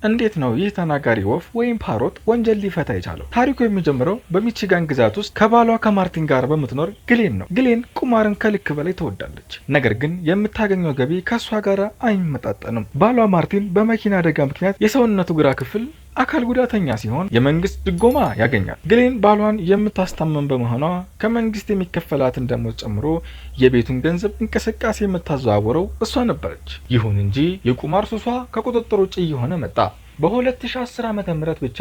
እንዴት ነው ይህ ተናጋሪ ወፍ ወይም ፓሮት ወንጀል ሊፈታ የቻለው? ታሪኩ የሚጀምረው በሚቺጋን ግዛት ውስጥ ከባሏ ከማርቲን ጋር በምትኖር ግሌን ነው። ግሌን ቁማርን ከልክ በላይ ትወዳለች። ነገር ግን የምታገኘው ገቢ ከሷ ጋር አይመጣጠንም። ባሏ ማርቲን በመኪና አደጋ ምክንያት የሰውነቱ ግራ ክፍል አካል ጉዳተኛ ሲሆን የመንግስት ድጎማ ያገኛል። ግሌን ባሏን የምታስታመም በመሆኗ ከመንግስት የሚከፈላትን ደሞዝ ጨምሮ የቤቱን ገንዘብ እንቅስቃሴ የምታዘዋውረው እሷ ነበረች። ይሁን እንጂ የቁማር ሱሷ ከቁጥጥር ውጭ እየሆነ መጣ። በ2010 ዓ.ም ብቻ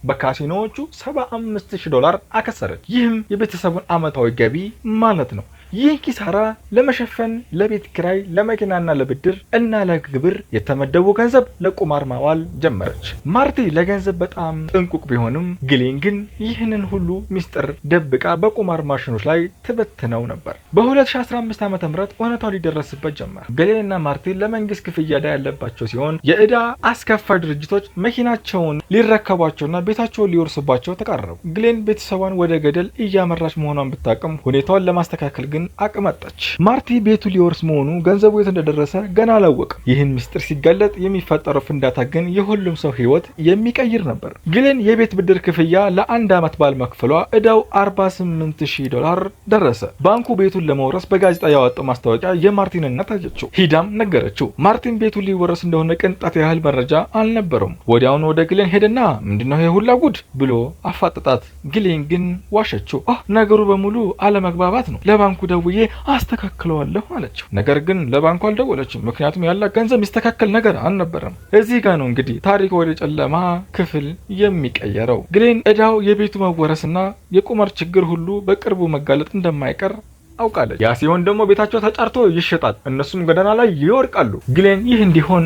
በካሲኖዎቹ $75,000 አከሰረች። ይህም የቤተሰቡን አመታዊ ገቢ ማለት ነው። ይህ ኪሳራ ለመሸፈን ለቤት ኪራይ፣ ለመኪናና ለብድር እና ለግብር የተመደቡ ገንዘብ ለቁማር ማዋል ጀመረች። ማርቲ ለገንዘብ በጣም ጥንቁቅ ቢሆንም ግሌን ግን ይህንን ሁሉ ሚስጥር ደብቃ በቁማር ማሽኖች ላይ ትበትነው ነበር። በ2015 ዓ.ም እውነታው ሊደረስበት ጀመረ። ግሌንና ማርቲ ለመንግስት ክፍያ ዕዳ ያለባቸው ሲሆን የዕዳ አስከፋይ ድርጅቶች መኪናቸውን ሊረከቧቸውና ቤታቸውን ሊወርሱባቸው ተቃረቡ። ግሌን ቤተሰቧን ወደ ገደል እያመራች መሆኗን ብታቅም ሁኔታውን ለማስተካከል ግን አቅመጠች። ማርቲ ቤቱ ሊወርስ መሆኑ ገንዘቡ የት እንደደረሰ ገና አላወቅም። ይህን ምስጢር ሲጋለጥ የሚፈጠረው ፍንዳታ ግን የሁሉም ሰው ህይወት የሚቀይር ነበር። ግሌን የቤት ብድር ክፍያ ለ1 ዓመት ባለመክፈሏ ዕዳው $48,000 ደረሰ። ባንኩ ቤቱን ለመውረስ በጋዜጣ ያወጣው ማስታወቂያ የማርቲን እናት አየችው። ሂዳም ነገረችው። ማርቲን ቤቱ ሊወረስ እንደሆነ ቅንጣት ያህል መረጃ አልነበረውም። ወዲያውኑ ወደ ግሌን ሄደና ምንድነው ይሄ ሁላ ጉድ ብሎ አፋጠጣት። ግሌን ግን ዋሸችው። ነገሩ በሙሉ አለመግባባት ነው፣ ለባንኩ ደውዬ አስተካክለዋለሁ አለችው። ነገር ግን ለባንኩ አልደወለችም፣ ምክንያቱም ያላት ገንዘብ የሚስተካከል ነገር አልነበረም። እዚህ ጋር ነው እንግዲህ ታሪክ ወደ ጨለማ ክፍል የሚቀየረው። ግሌን ዕዳው፣ የቤቱ መወረስና የቁማር ችግር ሁሉ በቅርቡ መጋለጥ እንደማይቀር አውቃለች። ያ ሲሆን ደግሞ ቤታቸው ተጫርቶ ይሸጣል፣ እነሱም ጎዳና ላይ ይወድቃሉ። ግሌን ይህ እንዲሆን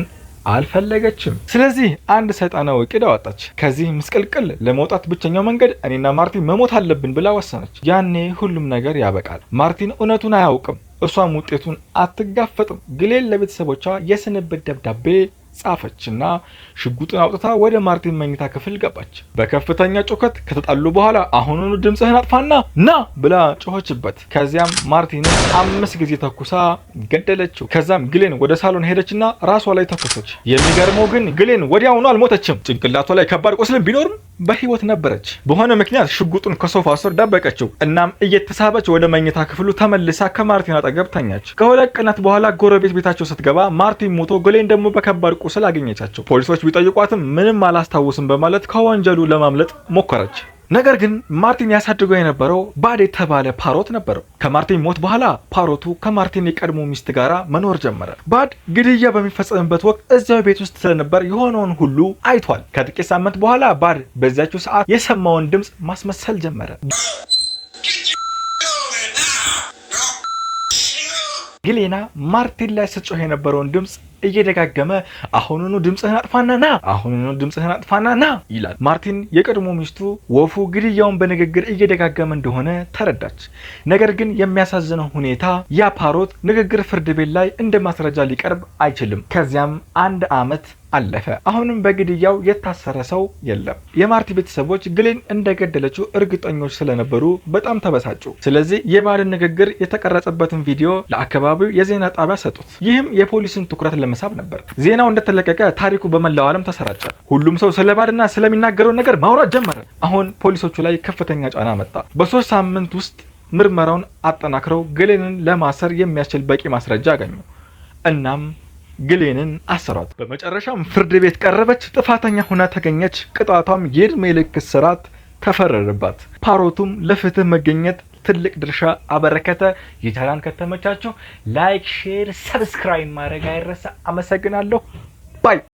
አልፈለገችም። ስለዚህ አንድ ሰይጣናዊ ዕቅድ አወጣች። ከዚህ ምስቅልቅል ለመውጣት ብቸኛው መንገድ እኔና ማርቲን መሞት አለብን ብላ ወሰነች። ያኔ ሁሉም ነገር ያበቃል። ማርቲን እውነቱን አያውቅም፣ እርሷም ውጤቱን አትጋፈጥም። ግሌን ለቤተሰቦቿ የስንብት ደብዳቤ ጻፈችና ሽጉጥን አውጥታ ወደ ማርቲን መኝታ ክፍል ገባች። በከፍተኛ ጩኸት ከተጣሉ በኋላ አሁኑኑ ድምጽህን አጥፋና ና ብላ ጮኸችበት። ከዚያም ማርቲንን 5 ጊዜ ተኩሳ ገደለችው። ከዛም ግሌን ወደ ሳሎን ሄደችና ራሷ ላይ ተኮሰች። የሚገርመው ግን ግሌን ወዲያውኑ አልሞተችም። ጭንቅላቷ ላይ ከባድ ቁስልም ቢኖርም በህይወት ነበረች። በሆነ ምክንያት ሽጉጡን ከሶፋ ስር ደበቀችው። እናም እየተሳበች ወደ መኝታ ክፍሉ ተመልሳ ከማርቲን አጠገብ ተኛች። ከሁለት ቀናት በኋላ ጎረቤት ቤታቸው ስትገባ ማርቲን ሞቶ ግሌን ደግሞ በከባድ ቁስል አገኘቻቸው። ፖሊሶች ቢጠይቋትም ምንም አላስታውስም በማለት ከወንጀሉ ለማምለጥ ሞከረች። ነገር ግን ማርቲን ያሳድገው የነበረው ባድ የተባለ ፓሮት ነበረው። ከማርቲን ሞት በኋላ ፓሮቱ ከማርቲን የቀድሞ ሚስት ጋር መኖር ጀመረ። ባድ ግድያ በሚፈጸምበት ወቅት እዚያው ቤት ውስጥ ስለነበር የሆነውን ሁሉ አይቷል። ከጥቂት ሳምንት በኋላ ባድ በዚያችው ሰዓት የሰማውን ድምፅ ማስመሰል ጀመረ። ግሌና ማርቲን ላይ ስትጮህ የነበረውን ድምፅ እየደጋገመ አሁኑኑ ድምጽህን አጥፋና ና፣ አሁኑኑ ድምጽህን አጥፋና ና ይላል። ማርቲን የቀድሞ ሚስቱ ወፉ ግድያውን በንግግር እየደጋገመ እንደሆነ ተረዳች። ነገር ግን የሚያሳዝነው ሁኔታ ያ ፓሮት ንግግር ፍርድ ቤት ላይ እንደ ማስረጃ ሊቀርብ አይችልም። ከዚያም 1 ዓመት አለፈ። አሁንም በግድያው የታሰረ ሰው የለም። የማርቲ ቤተሰቦች ግሌን እንደገደለችው እርግጠኞች ስለነበሩ በጣም ተበሳጩ። ስለዚህ የባድን ንግግር የተቀረጸበትን ቪዲዮ ለአካባቢው የዜና ጣቢያ ሰጡት። ይህም የፖሊስን ትኩረት ለመሳብ ነበር። ዜናው እንደተለቀቀ ታሪኩ በመላው ዓለም ተሰራጨ። ሁሉም ሰው ስለ ባድና ስለሚናገረው ነገር ማውራት ጀመረ። አሁን ፖሊሶቹ ላይ ከፍተኛ ጫና መጣ። በ3 ሳምንት ውስጥ ምርመራውን አጠናክረው ግሌንን ለማሰር የሚያስችል በቂ ማስረጃ አገኙ። እናም ግሌንን አሰሯት። በመጨረሻም ፍርድ ቤት ቀረበች። ጥፋተኛ ሆና ተገኘች። ቅጣቷም የዕድሜ ልክ እስራት ተፈረደባት። ፓሮቱም ለፍትህ መገኘት ትልቅ ድርሻ አበረከተ። የቻናል ከተመቻችሁ ላይክ፣ ሼር፣ ሰብስክራይብ ማድረግ አይረሳ። አመሰግናለሁ። ባይ